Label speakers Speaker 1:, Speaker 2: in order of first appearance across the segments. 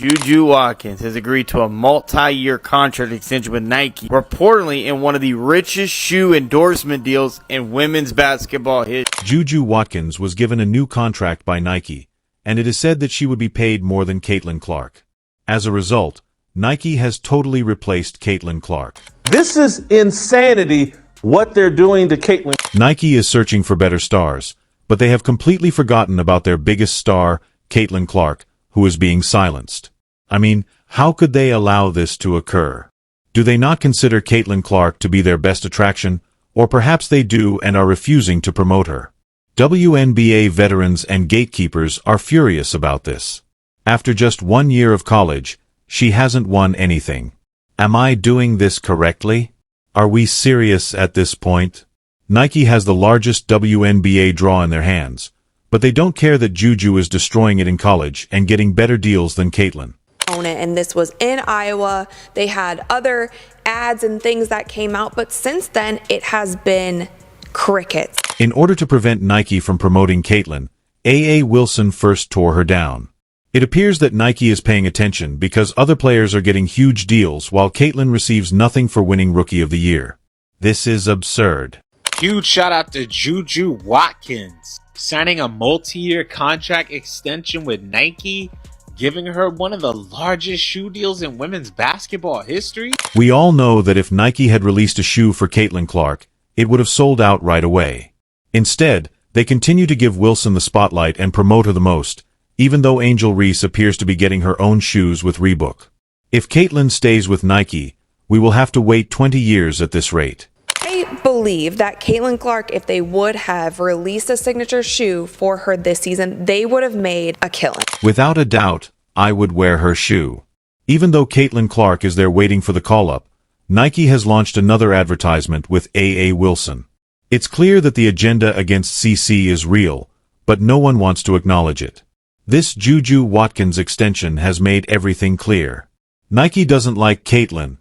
Speaker 1: Juju Watkins has agreed to a multi-year contract extension with Nike, reportedly in one of the richest shoe endorsement deals in women's basketball history.
Speaker 2: Juju Watkins was given a new contract by Nike, and it is said that she would be paid more than Caitlin Clark. As a result, Nike has totally replaced Caitlin Clark.
Speaker 3: This is insanity, what they're doing to Caitlin.
Speaker 2: Nike is searching for better stars, but they have completely forgotten about their biggest star, Caitlin Clark, who is being silenced. I mean, how could they allow this to occur? Do they not consider Caitlin Clark to be their best attraction, or perhaps they do and are refusing to promote her? WNBA veterans and gatekeepers are furious about this. After just 1 year of college, she hasn't won anything. Am I doing this correctly? Are we serious at this point? Nike has the largest WNBA draw in their hands, but they don't care that Juju is destroying it in college and getting better deals than Caitlin.
Speaker 4: And this was in Iowa. They had other ads and things that came out, but since then it has been crickets.
Speaker 2: In order to prevent Nike from promoting Caitlin, A.A. Wilson first tore her down. It appears that Nike is paying attention because other players are getting huge deals while Caitlin receives nothing for winning Rookie of the Year. This is absurd.
Speaker 5: Huge shout out to Juju Watkins, signing a multi-year contract extension with Nike, giving her one of the largest shoe deals in women's basketball history.
Speaker 2: We all know that if Nike had released a shoe for Caitlin Clark, it would have sold out right away. Instead, they continue to give Wilson the spotlight and promote her the most, even though Angel Reese appears to be getting her own shoes with Reebok. If Caitlin stays with Nike, we will have to wait 20 years at this rate.
Speaker 4: I believe that Caitlin Clark, if they would have released a signature shoe for her this season, they would have made a killing.
Speaker 2: Without a doubt, I would wear her shoe. Even though Caitlin Clark is there waiting for the call-up, Nike has launched another advertisement with A.A. Wilson. It's clear that the agenda against CC is real, but no one wants to acknowledge it. This Juju Watkins extension has made everything clear. Nike doesn't like Caitlin.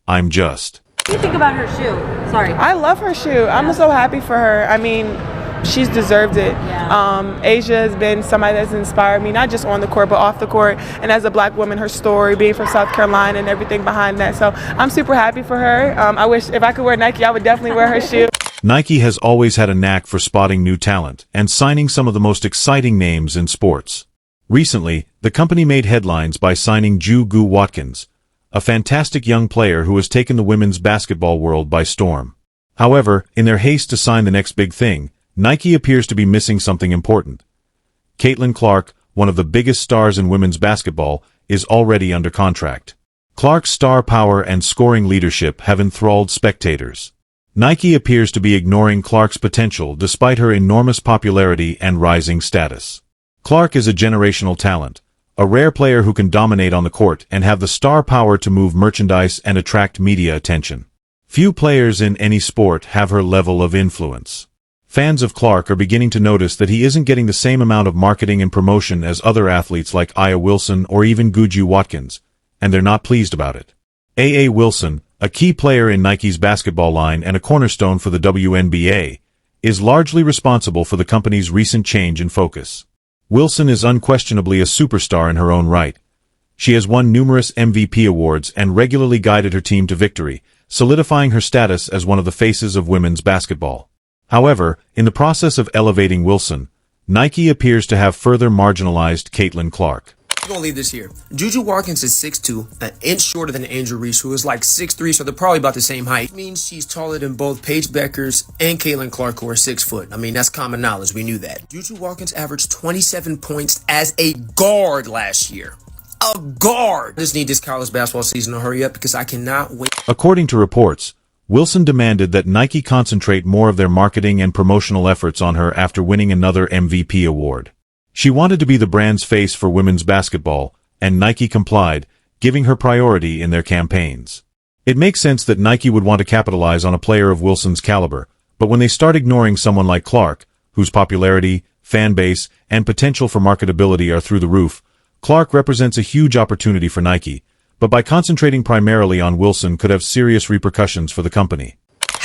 Speaker 2: I'm just.
Speaker 6: What do you think about her shoe? Sorry.
Speaker 7: I love her shoe. I'm so happy for her. I mean, she's deserved it.
Speaker 6: Yeah.
Speaker 7: Asia has been somebody that's inspired me, not just on the court, but off the court. And as a black woman, her story, being from South Carolina and everything behind that. So I'm super happy for her. I wish if I could wear Nike, I would definitely wear her shoe.
Speaker 2: Nike has always had a knack for spotting new talent and signing some of the most exciting names in sports. Recently, the company made headlines by signing Juju Watkins, a fantastic young player who has taken the women's basketball world by storm. However, in their haste to sign the next big thing, Nike appears to be missing something important. Caitlin Clark, one of the biggest stars in women's basketball, is already under contract. Clark's star power and scoring leadership have enthralled spectators. Nike appears to be ignoring Clark's potential despite her enormous popularity and rising status. Clark is a generational talent, a rare player who can dominate on the court and have the star power to move merchandise and attract media attention. Few players in any sport have her level of influence. Fans of Clark are beginning to notice that he isn't getting the same amount of marketing and promotion as other athletes like A.A. Wilson or even Juju Watkins, and they're not pleased about it. A.A. Wilson, a key player in Nike's basketball line and a cornerstone for the WNBA, is largely responsible for the company's recent change in focus. Wilson is unquestionably a superstar in her own right. She has won numerous MVP awards and regularly guided her team to victory, solidifying her status as one of the faces of women's basketball. However, in the process of elevating Wilson, Nike appears to have further marginalized Caitlin Clark.
Speaker 8: I'm gonna leave this here. Juju Watkins is 6'2", an inch shorter than Angel Reese, who is like 6'3", so they're probably about the same height. It means she's taller than both Paige Beckers and Caitlin Clark, who are 6 foot. I mean, that's common knowledge. We knew that. Juju Watkins averaged 27 points as a guard last year. A guard! I just need this college basketball season to hurry up because I cannot wait.
Speaker 2: According to reports, Wilson demanded that Nike concentrate more of their marketing and promotional efforts on her after winning another MVP award. She wanted to be the brand's face for women's basketball, and Nike complied, giving her priority in their campaigns. It makes sense that Nike would want to capitalize on a player of Wilson's caliber, but when they start ignoring someone like Clark, whose popularity, fan base, and potential for marketability are through the roof, Clark represents a huge opportunity for Nike, but by concentrating primarily on Wilson could have serious repercussions for the company.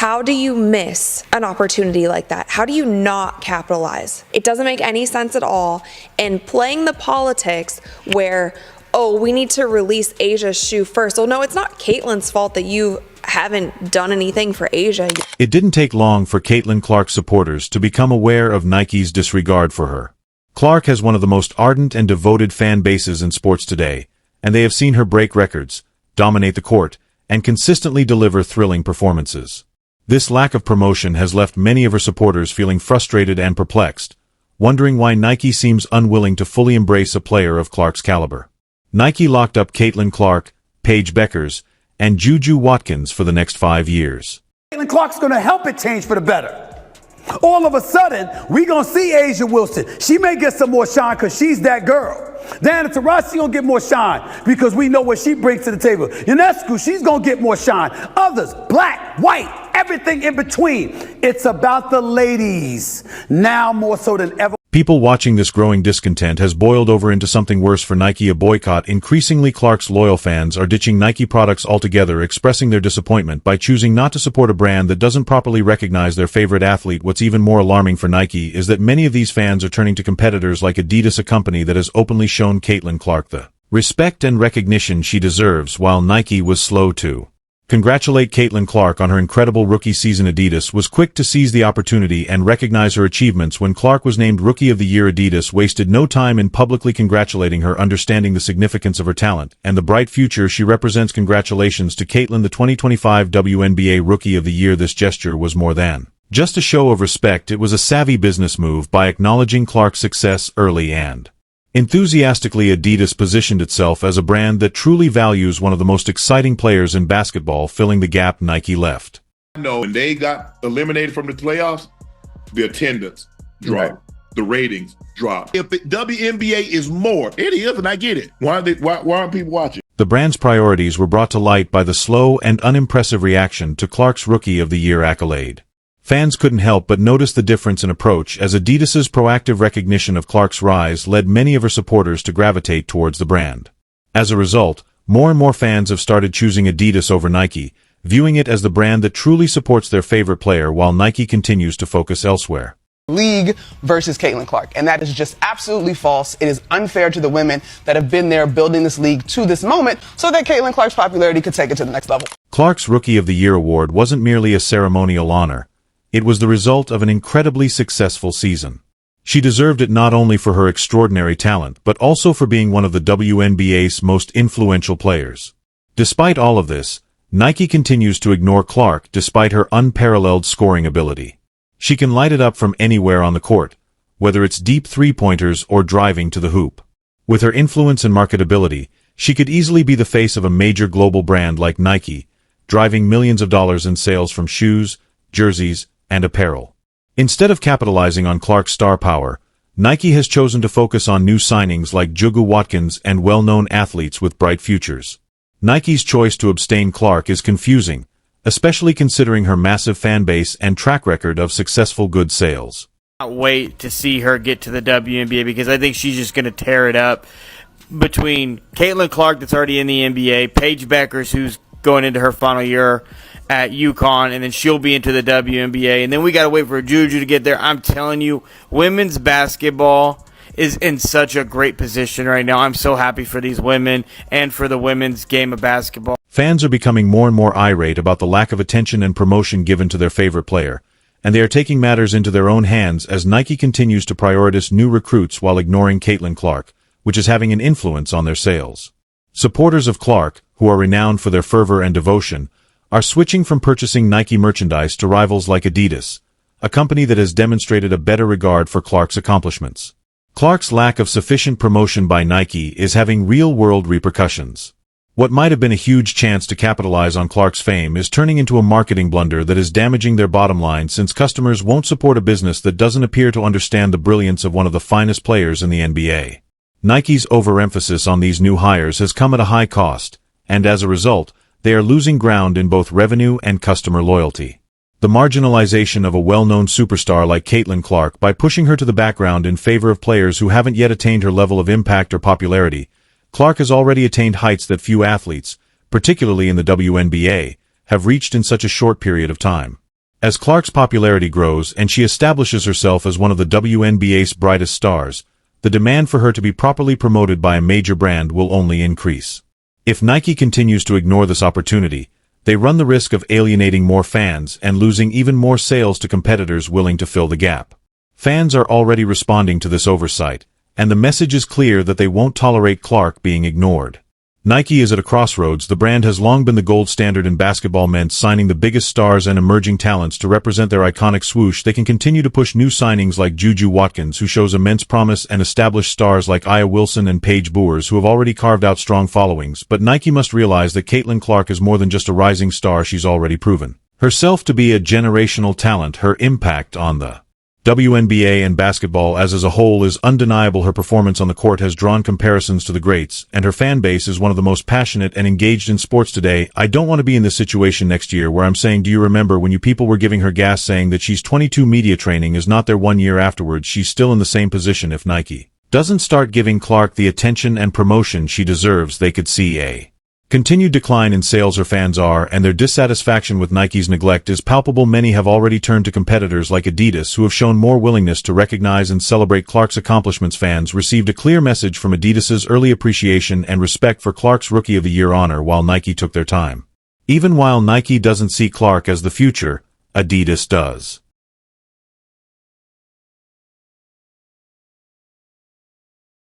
Speaker 4: How do you miss an opportunity like that? How do you not capitalize? It doesn't make any sense at all. And playing the politics where oh, we need to release Asia's shoe first. Well, no, it's not Caitlin's fault that you haven't done anything for Asia.
Speaker 2: It didn't take long for Caitlin Clark's supporters to become aware of Nike's disregard for her. Clark has one of the most ardent and devoted fan bases in sports today, and they have seen her break records, dominate the court, and consistently deliver thrilling performances. This lack of promotion has left many of her supporters feeling frustrated and perplexed, wondering why Nike seems unwilling to fully embrace a player of Clark's caliber. Nike locked up Caitlin Clark, Paige Beckers, and Juju Watkins for the next 5 years.
Speaker 9: Caitlin Clark's going to help it change for the better. All of a sudden, we're going to see Asia Wilson. She may get some more shine because she's that girl. Diana Taurasi going to get more shine because we know what she brings to the table. Ionescu, she's going to get more shine. Others, black, white, everything in between. It's about the ladies now more so than ever.
Speaker 2: People watching this growing discontent has boiled over into something worse for Nike, a boycott. Increasingly, Clark's loyal fans are ditching Nike products altogether, expressing their disappointment by choosing not to support a brand that doesn't properly recognize their favorite athlete. What's even more alarming for Nike is that many of these fans are turning to competitors like Adidas, a company that has openly shown Caitlin Clark the respect and recognition she deserves, while Nike was slow to congratulate Caitlin Clark on her incredible rookie season. Adidas was quick to seize the opportunity and recognize her achievements. When Clark was named Rookie of the Year, Adidas wasted no time in publicly congratulating her, understanding the significance of her talent and the bright future she represents. Congratulations to Caitlin, the 2025 WNBA Rookie of the Year. This gesture was more than just a show of respect. It was a savvy business move by acknowledging Clark's success early and enthusiastically. Adidas positioned itself as a brand that truly values one of the most exciting players in basketball, filling the gap Nike left.
Speaker 10: No, when they got eliminated from the playoffs, the attendance dropped, the ratings dropped. If WNBA is more, it is, and I get it. Why aren't people watching?
Speaker 2: The brand's priorities were brought to light by the slow and unimpressive reaction to Clark's Rookie of the Year accolade. Fans couldn't help but notice the difference in approach, as Adidas's proactive recognition of Clark's rise led many of her supporters to gravitate towards the brand. As a result, more and more fans have started choosing Adidas over Nike, viewing it as the brand that truly supports their favorite player, while Nike continues to focus elsewhere.
Speaker 11: League versus Caitlin Clark, and that is just absolutely false. It is unfair to the women that have been there building this league to this moment so that Caitlin Clark's popularity could take it to the next level.
Speaker 2: Clark's Rookie of the Year award wasn't merely a ceremonial honor. It was the result of an incredibly successful season. She deserved it not only for her extraordinary talent, but also for being one of the WNBA's most influential players. Despite all of this, Nike continues to ignore Clark despite her unparalleled scoring ability. She can light it up from anywhere on the court, whether it's deep three-pointers or driving to the hoop. With her influence and marketability, she could easily be the face of a major global brand like Nike, driving millions of dollars in sales from shoes, jerseys, and apparel. Instead of capitalizing on Clark's star power, Nike has chosen to focus on new signings like Juju Watkins and well-known athletes with bright futures. Nike's choice to abstain Clark is confusing, especially considering her massive fan base and track record of successful goods sales.
Speaker 1: I can't wait to see her get to the WNBA because I think she's just going to tear it up. Between Caitlin Clark, that's already in the NBA, Paige Beckers, who's going into her final year at UConn, and then she'll be into the WNBA, and then we got to wait for Juju to get there. I'm telling you, women's basketball is in such a great position right now. I'm so happy for these women and for the women's game of basketball.
Speaker 2: Fans are becoming more and more irate about the lack of attention and promotion given to their favorite player, and they are taking matters into their own hands as Nike continues to prioritize new recruits while ignoring Caitlin Clark, which is having an influence on their sales. Supporters of Clark, who are renowned for their fervor and devotion, are switching from purchasing Nike merchandise to rivals like Adidas, a company that has demonstrated a better regard for Clark's accomplishments. Clark's lack of sufficient promotion by Nike is having real-world repercussions. What might have been a huge chance to capitalize on Clark's fame is turning into a marketing blunder that is damaging their bottom line, since customers won't support a business that doesn't appear to understand the brilliance of one of the finest players in the NBA. Nike's overemphasis on these new hires has come at a high cost, and as a result, they are losing ground in both revenue and customer loyalty. The marginalization of a well-known superstar like Caitlin Clark by pushing her to the background in favor of players who haven't yet attained her level of impact or popularity. Clark has already attained heights that few athletes, particularly in the WNBA, have reached in such a short period of time. As Clark's popularity grows and she establishes herself as one of the WNBA's brightest stars, the demand for her to be properly promoted by a major brand will only increase. If Nike continues to ignore this opportunity, they run the risk of alienating more fans and losing even more sales to competitors willing to fill the gap. Fans are already responding to this oversight, and the message is clear that they won't tolerate Clark being ignored. Nike is at a crossroads. The brand has long been the gold standard in basketball, meant signing the biggest stars and emerging talents to represent their iconic swoosh. They can continue to push new signings like Juju Watkins, who shows immense promise, and established stars like Aya Wilson and Paige Boers, who have already carved out strong followings. But Nike must realize that Caitlin Clark is more than just a rising star. She's already proven herself to be a generational talent. Her impact on the WNBA and basketball as a whole is undeniable. Her performance on the court has drawn comparisons to the greats, and her fan base is one of the most passionate and engaged in sports today. I don't want to be in this situation next year where I'm saying, do you remember when you people were giving her gas saying that she's 22? Media training is not there. 1 year afterwards, she's still in the same position. If Nike doesn't start giving Clark the attention and promotion she deserves, they could see a continued decline in sales. Her fans are, and their dissatisfaction with Nike's neglect is palpable. Many have already turned to competitors like Adidas, who have shown more willingness to recognize and celebrate Clark's accomplishments. Fans received a clear message from Adidas's early appreciation and respect for Clark's Rookie of the Year honor, while Nike took their time. Even while Nike doesn't see Clark as the future, Adidas does.